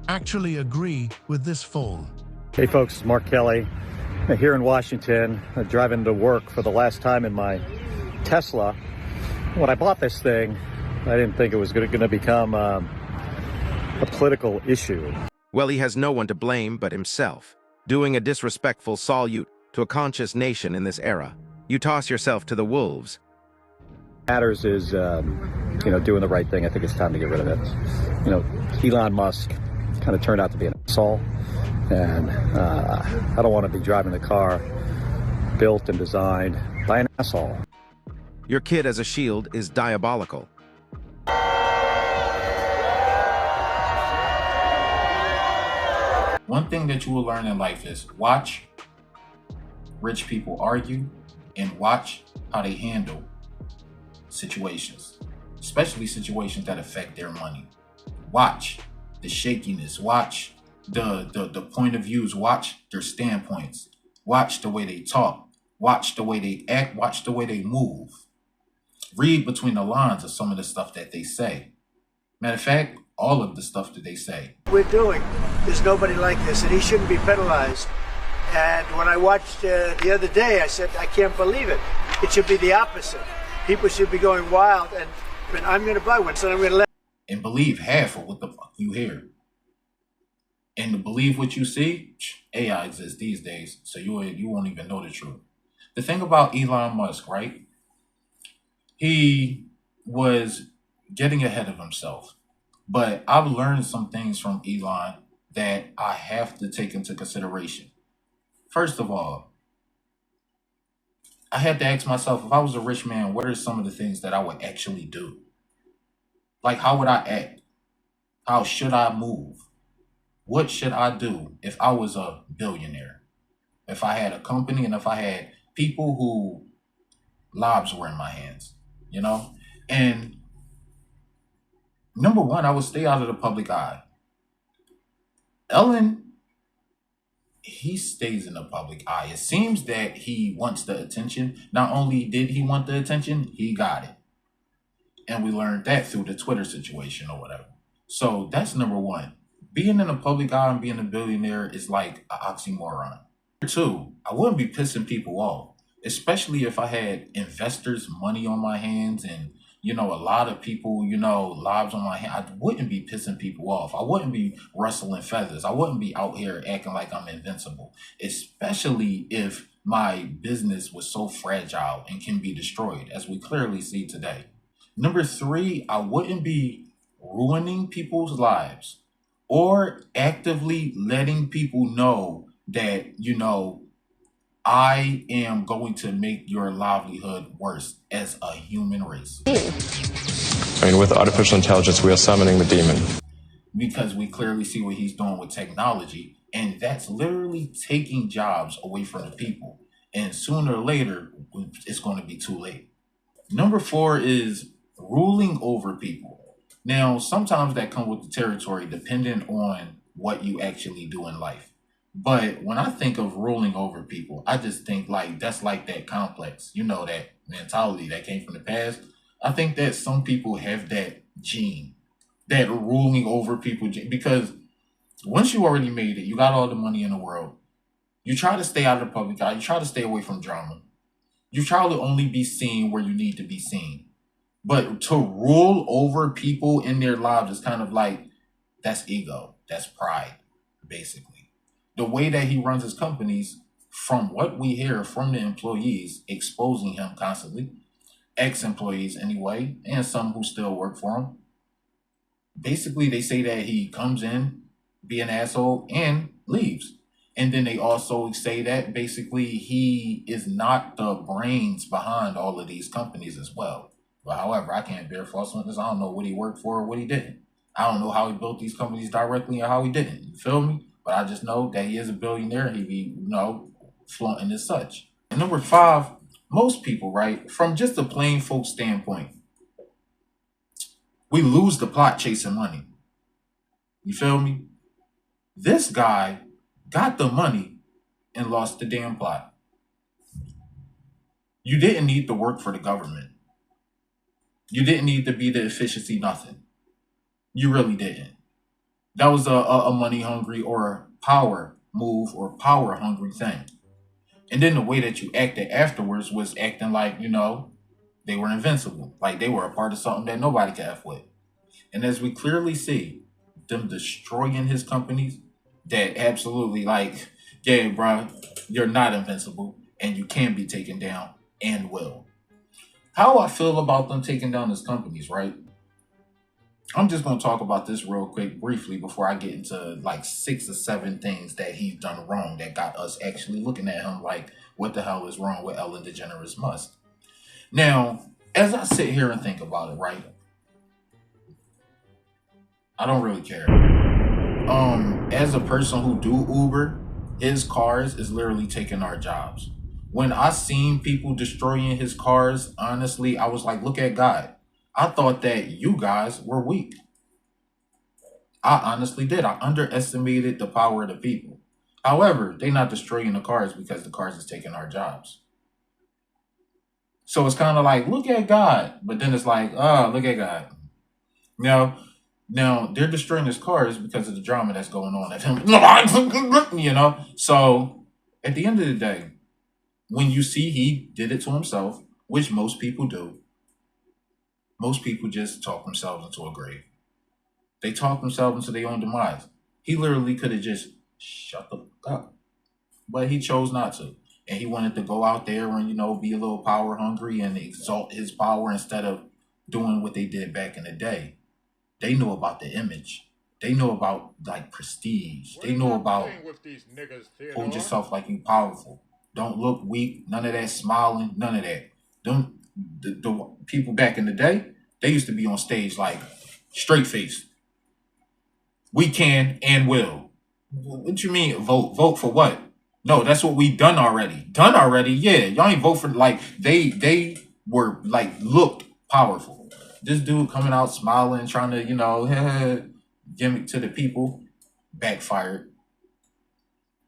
actually agree with this fall. Hey folks, it's Mark Kelly here in Washington, driving to work for the last time in my Tesla. When I bought this thing, I didn't think it was going to become a political issue. Well, he has no one to blame but himself. Doing a disrespectful salute to a conscious nation in this era, you toss yourself to the wolves. Matters is, doing the right thing. I think it's time to get rid of it. Elon Musk kind of turned out to be an asshole, and I don't want to be driving the car built and designed by an asshole. Your kid as a shield is diabolical. One thing that you will learn in life is watch rich people argue and watch how they handle situations, especially situations that affect their money. Watch the shakiness, watch the point of views, watch their standpoints, watch the way they talk, watch the way they act, watch the way they move. Read between the lines of some of the stuff that they say. Matter of fact, all of the stuff that they say. We're doing, there's nobody like this, and he shouldn't be penalized. And when I watched the other day, I said, I can't believe it. It should be the opposite. People should be going wild, and I'm going to buy one, so I'm going to let. And believe half of what the fuck you hear. And to believe what you see, AI exists these days, so you won't even know the truth. The thing about Elon Musk, right? He was getting ahead of himself. But I've learned some things from Elon that I have to take into consideration. First of all, I had to ask myself, if I was a rich man, what are some of the things that I would actually do? Like, how would I act? How should I move? What should I do if I was a billionaire? If I had a company and if I had people who lives were in my hands, And number one, I would stay out of the public eye. Elon, he stays in the public eye. It seems that he wants the attention. Not only did he want the attention, he got it. And we learned that through the Twitter situation or whatever. So that's number one. Being in the public eye and being a billionaire is like an oxymoron. Number two, I wouldn't be pissing people off, especially if I had investors' money on my hands and a lot of people, lives on my hand. I wouldn't be pissing people off. I wouldn't be rustling feathers. I wouldn't be out here acting like I'm invincible, especially if my business was so fragile and can be destroyed, as we clearly see today. Number three, I wouldn't be ruining people's lives or actively letting people know that, I am going to make your livelihood worse as a human race. With artificial intelligence, we are summoning the demon. Because we clearly see what he's doing with technology, and that's literally taking jobs away from the people. And sooner or later, it's going to be too late. Number four is ruling over people. Now, sometimes that comes with the territory, depending on what you actually do in life. But when I think of ruling over people, I just think that's like that complex, that mentality that came from the past. I think that some people have that gene, that ruling over people gene, because once you already made it, you got all the money in the world. You try to stay out of the public eye. You try to stay away from drama. You try to only be seen where you need to be seen. But to rule over people in their lives is kind of like, that's ego. That's pride, basically. The way that he runs his companies, from what we hear from the employees, exposing him constantly, ex-employees anyway, and some who still work for him. Basically, they say that he comes in, be an asshole, and leaves. And then they also say that basically he is not the brains behind all of these companies as well. But however, I can't bear false witness. I don't know what he worked for or what he didn't. I don't know how he built these companies directly or how he didn't. You feel me? But I just know that he is a billionaire and he be, flaunting as such. And number five, most people, right, from just a plain folk standpoint, we lose the plot chasing money. You feel me? This guy got the money and lost the damn plot. You didn't need to work for the government. You didn't need to be the efficiency nothing. You really didn't. That was a money hungry or a power move or power hungry thing. And then the way that you acted afterwards was acting like, they were invincible. Like they were a part of something that nobody could F with. And as we clearly see, them destroying his companies, that absolutely like, yeah, bro, you're not invincible and you can be taken down and will. How I feel about them taking down his companies, right? I'm just going to talk about this real quick, briefly, before I get into like 6 or 7 things that he's done wrong that got us actually looking at him like, what the hell is wrong with Ellen DeGeneres Musk? Now, as I sit here and think about it, right? I don't really care. As a person who do Uber, his cars is literally taking our jobs. When I seen people destroying his cars, honestly, I was like, look at God. I thought that you guys were weak. I honestly did. I underestimated the power of the people. However, they're not destroying the cars because the cars is taking our jobs. So it's kind of like, look at God. But then it's like, oh, look at God. Now they're destroying his cars because of the drama that's going on at him. So at the end of the day, when you see he did it to himself, which most people do, most people just talk themselves into a grave. They talk themselves into their own demise. He literally could have just shut the fuck up, but he chose not to. And he wanted to go out there and, be a little power hungry and exalt his power instead of doing what they did back in the day. They know about the image. They know about like prestige. They know about hold yourself like you powerful. Don't look weak. None of that smiling. None of that. The people back in the day, they used to be on stage like straight face. We can and will. What you mean vote? Vote for what? No, that's what we done already. Done already? Yeah. Y'all ain't vote for like they were like looked powerful. This dude coming out smiling, trying to, gimmick to the people, backfired.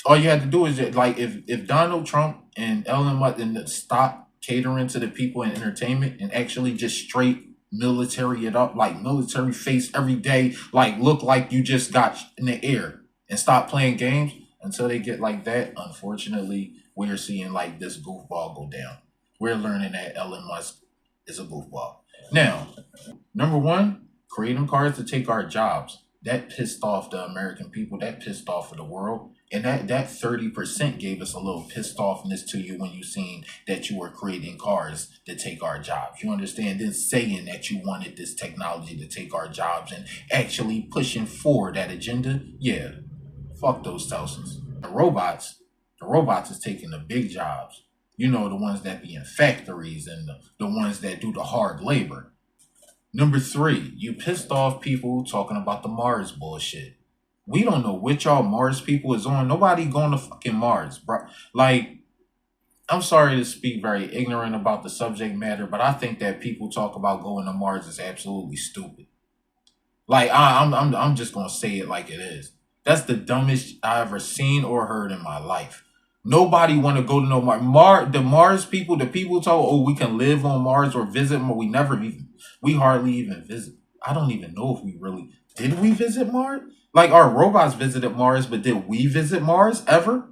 All you had to do is just, like if Donald Trump and Elon Musk and stop catering to the people in entertainment and actually just straight military it up, like military face every day, like look like you just got in the air and stop playing games until they get like that. Unfortunately, we're seeing like this goofball go down. We're learning that Elon Musk is a goofball. Now, number one, creating cars to take our jobs. That pissed off the American people. That pissed off the world. And that 30% gave us a little pissed offness to you when you seen that you were creating cars to take our jobs. You understand? Then saying that you wanted this technology to take our jobs and actually pushing for that agenda. Yeah, fuck those Telsons. The robots is taking the big jobs. The ones that be in factories and the ones that do the hard labor. Number 3, you pissed off people talking about the Mars bullshit. We don't know which y'all Mars people is on. Nobody going to fucking Mars, bro. Like, I'm sorry to speak very ignorant about the subject matter, but I think that people talk about going to Mars is absolutely stupid. Like, I'm just gonna say it like it is. That's the dumbest I ever seen or heard in my life. Nobody want to go to no Mars. The Mars people, the people told, oh, we can live on Mars or visit Mars. We hardly even visit. I don't even know if did we visit Mars? Like our robots visited Mars, but did we visit Mars ever?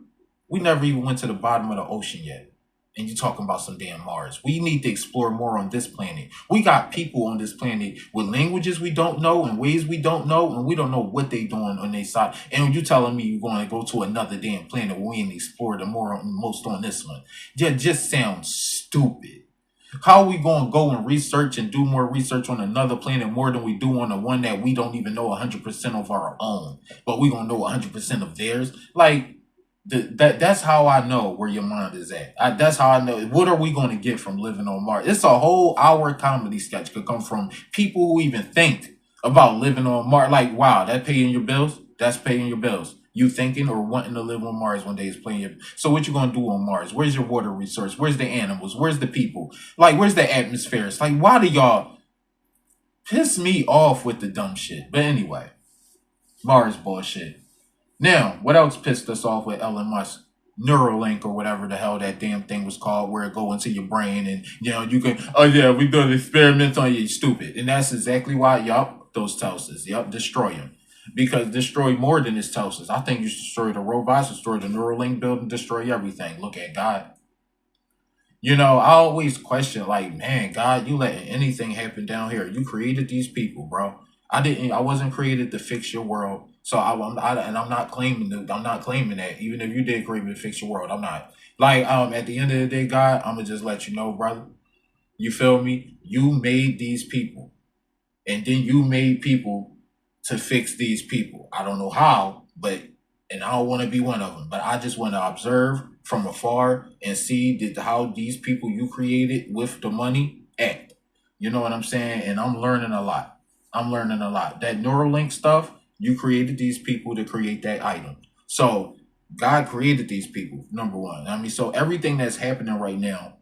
We never even went to the bottom of the ocean yet. And you talking about some damn Mars. We need to explore more on this planet. We got people on this planet with languages we don't know and ways we don't know, and we don't know what they doing on their side. And you telling me you're going to go to another damn planet where we ain't explored most on this one. Yeah, just sounds stupid. How are we going to go and research and do more research on another planet more than we do on the one that we don't even know 100% of our own, but we going to know 100% of theirs? Like, that's how I know where your mind is at. That's how I know. What are we going to get from living on Mars? It's a whole hour comedy sketch could come from people who even think about living on Mars. Like, wow, that paying your bills? That's paying your bills. You thinking or wanting to live on Mars one day is playing your... So what you going to do on Mars? Where's your water resource? Where's the animals? Where's the people? Like, where's the atmosphere? It's like, why do y'all piss me off with the dumb shit? But anyway, Mars bullshit. Now, what else pissed us off with Elon Musk? Neuralink or whatever the hell that damn thing was called, where it go into your brain and, you can, oh yeah, we doing experiments on you, stupid. And that's exactly why, those Telsas, destroy them. because destroy more than its Tulsas. I think you should destroy the robots, destroy the Neuralink building, destroy everything. Look at God. You know, I always question, like, man, God, you letting anything happen down here. You created these people, bro. I wasn't created to fix your world. So and I'm not claiming I'm not claiming that. Even if you did create me to fix your world, I'm not. Like, at the end of the day, God, I'm gonna just let you know, brother. You feel me? You made these people, and then you made people to fix these people. I don't know how, but and I don't want to be one of them. But I just want to observe from afar and see how these people you created with the money act. You know what I'm saying? And I'm learning a lot. I'm learning a lot. That Neuralink stuff, you created these people to create that item. So God created these people, number one. I mean, so everything that's happening right now,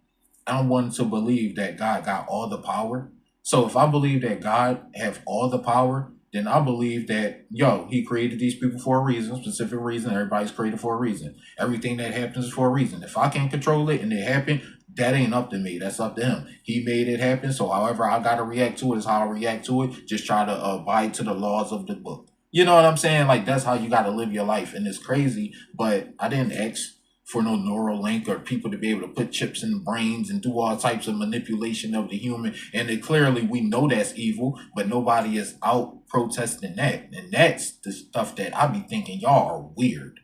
I'm wanting to believe that God got all the power. So if I believe that God have all the power, then I believe that, he created these people for a reason, specific reason. Everybody's created for a reason. Everything that happens is for a reason. If I can't control it and it happened, that ain't up to me. That's up to him. He made it happen. So however I got to react to it is how I react to it. Just try to abide to the laws of the book. You know what I'm saying? Like, that's how you got to live your life. And it's crazy, but I didn't ask for no neural link or people to be able to put chips in the brains and do all types of manipulation of the human. And it, clearly we know that's evil, but nobody is out protesting that. And that's the stuff that I be thinking y'all are weird.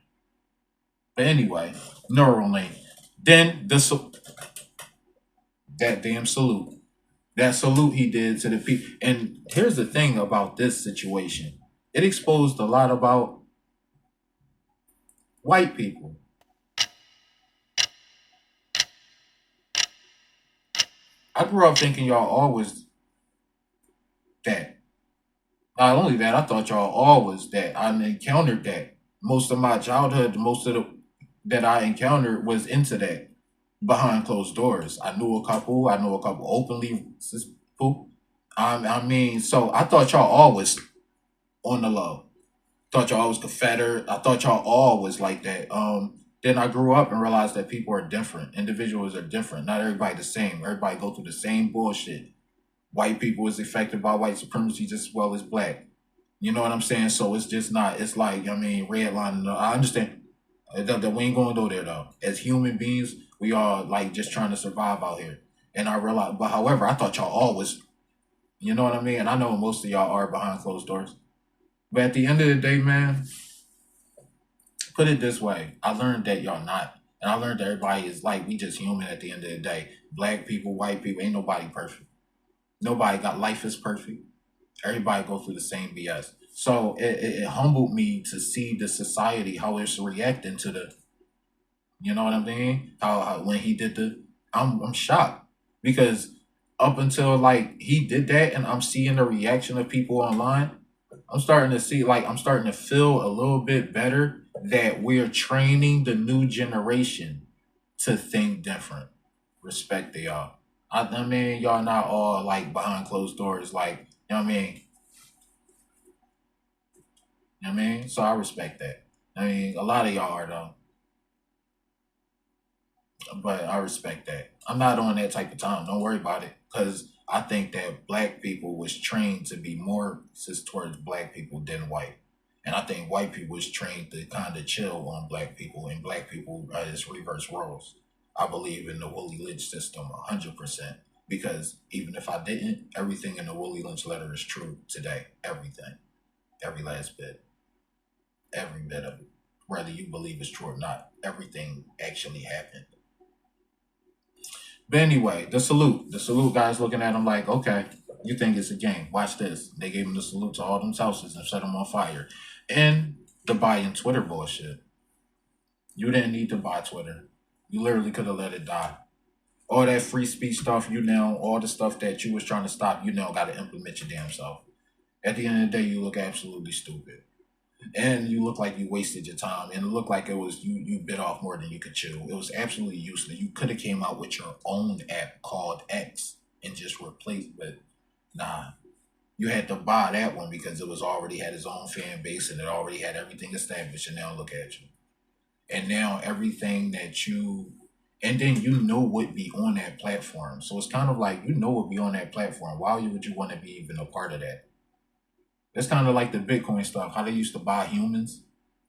But anyway, neural link. Then that damn salute. That salute he did to the people. And here's the thing about this situation. It exposed a lot about white people. I grew up thinking y'all always that. Not only that, I thought y'all always that. I encountered that. Most of my childhood, that I encountered was into that behind closed doors. I know a couple openly people. So I thought y'all always on the low. Thought y'all always Confederate. I thought y'all always like that. Then I grew up and realized that people are different. Individuals are different. Not everybody the same. Everybody go through the same bullshit. White people is affected by white supremacy just as well as black. You know what I'm saying? So it's just not, it's like, red line. I understand that we ain't going to go there though. As human beings, we are like just trying to survive out here. And I realized, but however, I thought y'all always, you know what I mean? And I know most of y'all are behind closed doors. But at the end of the day, man, put it this way. I learned that y'all not. And I learned that everybody is like, we just human at the end of the day. Black people, white people, ain't nobody perfect. Nobody got life is perfect. Everybody go through the same BS. So it humbled me to see the society, how it's reacting to the, you know what I mean? How when he did I'm shocked because up until like he did that and I'm seeing the reaction of people online, I'm starting to feel a little bit better that we're training the new generation to think different. Respect to y'all. I mean, y'all not all like behind closed doors, like, you know what I mean? You know what I mean? So I respect that. I mean, a lot of y'all are though. But I respect that. I'm not on that type of time. Don't worry about it. Because I think that black people was trained to be more racist towards black people than white. And I think white people was trained to kind of chill on black people. And black people is reverse roles. I believe in the Willie Lynch system 100%. Because even if I didn't, everything in the Willie Lynch letter is true today. Everything. Every last bit. Every bit of it. Whether you believe it's true or not, everything actually happened. But anyway, the salute. The salute guys looking at him like, okay, you think it's a game. Watch this. They gave him the salute to all them houses and set them on fire. And the buying Twitter bullshit. You didn't need to buy Twitter. You literally could have let it die. All that free speech stuff, all the stuff that you was trying to stop, got to implement your damn self. At the end of the day, you look absolutely stupid. And you look like you wasted your time. And it looked like it was you bit off more than you could chew. It was absolutely useless. You could have came out with your own app called X and just replaced it. Nah. You had to buy that one because it was already had its own fan base and it already had everything established. And now look at you. And now everything that and then would be on that platform. So it's kind of like would be on that platform. Why would you want to be even a part of that? It's kind of like the Bitcoin stuff, how they used to buy humans.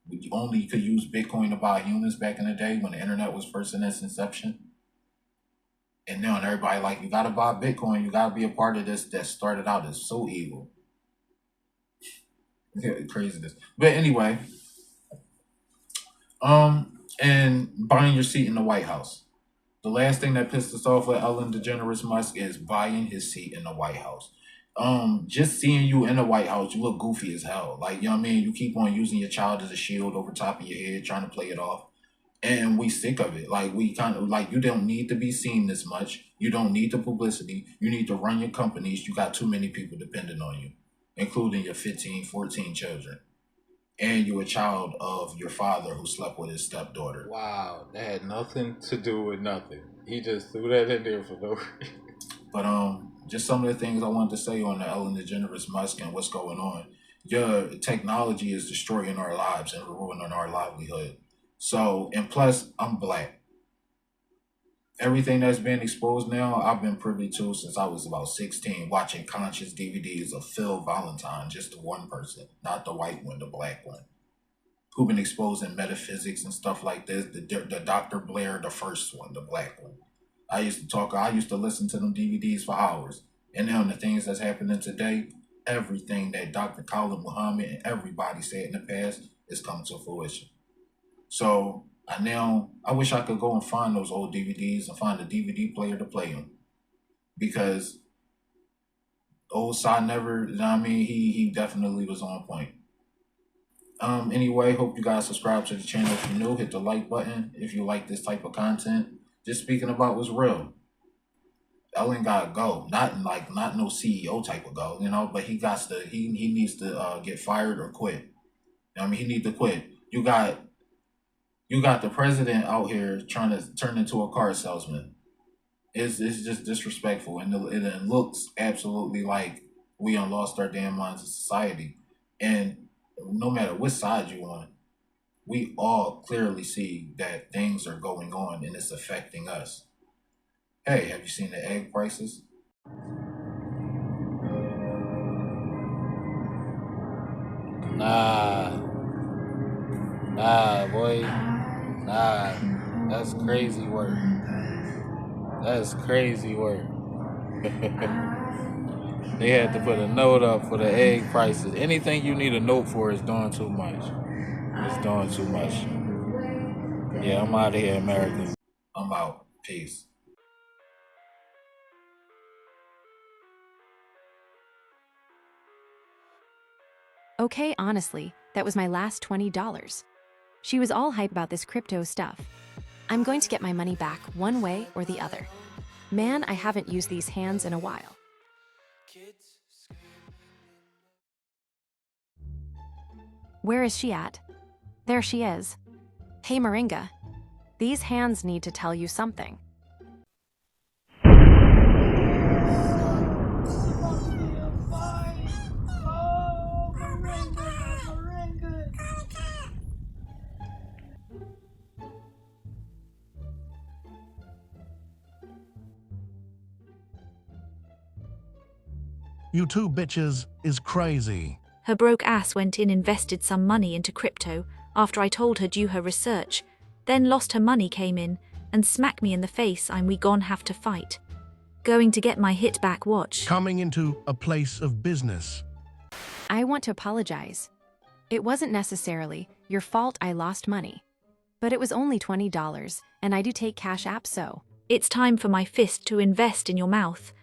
You only could use Bitcoin to buy humans back in the day when the internet was first in its inception. And now everybody like, you gotta buy Bitcoin, you gotta be a part of this that started out as so evil. Craziness. But anyway, and buying your seat in the White House. The last thing that pissed us off with Ellen DeGeneres Musk is buying his seat in the White House. Just seeing you in the White House, you look goofy as hell. Like, you know what I mean? You keep on using your child as a shield over top of your head, trying to play it off. And we sick of it. Like, we kind of like, you don't need to be seen this much. You don't need the publicity. You need to run your companies. You got too many people depending on you, including your 15, 14 children. And you're a child of your father who slept with his stepdaughter. Wow, that had nothing to do with nothing. He just threw that in there for no reason. But just some of the things I wanted to say on the Ellen DeGeneres Musk and what's going on. Your technology is destroying our lives and ruining our livelihood. So, and plus, I'm black. Everything that's been exposed now, I've been privy to since I was about 16, watching conscious DVDs of Phil Valentine, just the one person, not the white one, the black one, who've been exposing metaphysics and stuff like this. The Dr. Blair, the first one, the black one. I used to listen to them DVDs for hours. And now the things that's happening today, everything that Dr. Khalid Muhammad and everybody said in the past is coming to fruition. So I wish I could go and find those old DVDs and find a DVD player to play them. Because old Sa never, you know what I mean? He definitely was on point. Anyway, hope you guys subscribe to the channel if you're new. Hit the like button if you like this type of content. Just speaking about what's real. Ellen gotta go. Not no CEO type of go, you know, but he needs to get fired or quit. I mean, he needs to quit. You got the president out here trying to turn into a car salesman. It's just disrespectful, and it looks absolutely like we done lost our damn minds as society. And no matter what side you're on, we all clearly see that things are going on and it's affecting us. Hey, have you seen the egg prices? Nah, boy. Nah, that's crazy work. That's crazy work. They had to put a note up for the egg prices. Anything you need a note for is doing too much. It's doing too much. Yeah, I'm out of here, America. I'm out. Peace. Okay, honestly, that was my last $20. She was all hype about this crypto stuff. I'm going to get my money back one way or the other. Man, I haven't used these hands in a while. Where is she at? There she is. Hey, Moringa. These hands need to tell you something. You two bitches is crazy. Her broke ass went in, invested some money into crypto after I told her do her research, then lost her money, came in and smacked me in the face. We gon' have to fight. Going to get my hit back, watch. Coming into a place of business. I want to apologize. It wasn't necessarily your fault I lost money. But it was only $20, and I do take Cash App, so. It's time for my fist to invest in your mouth.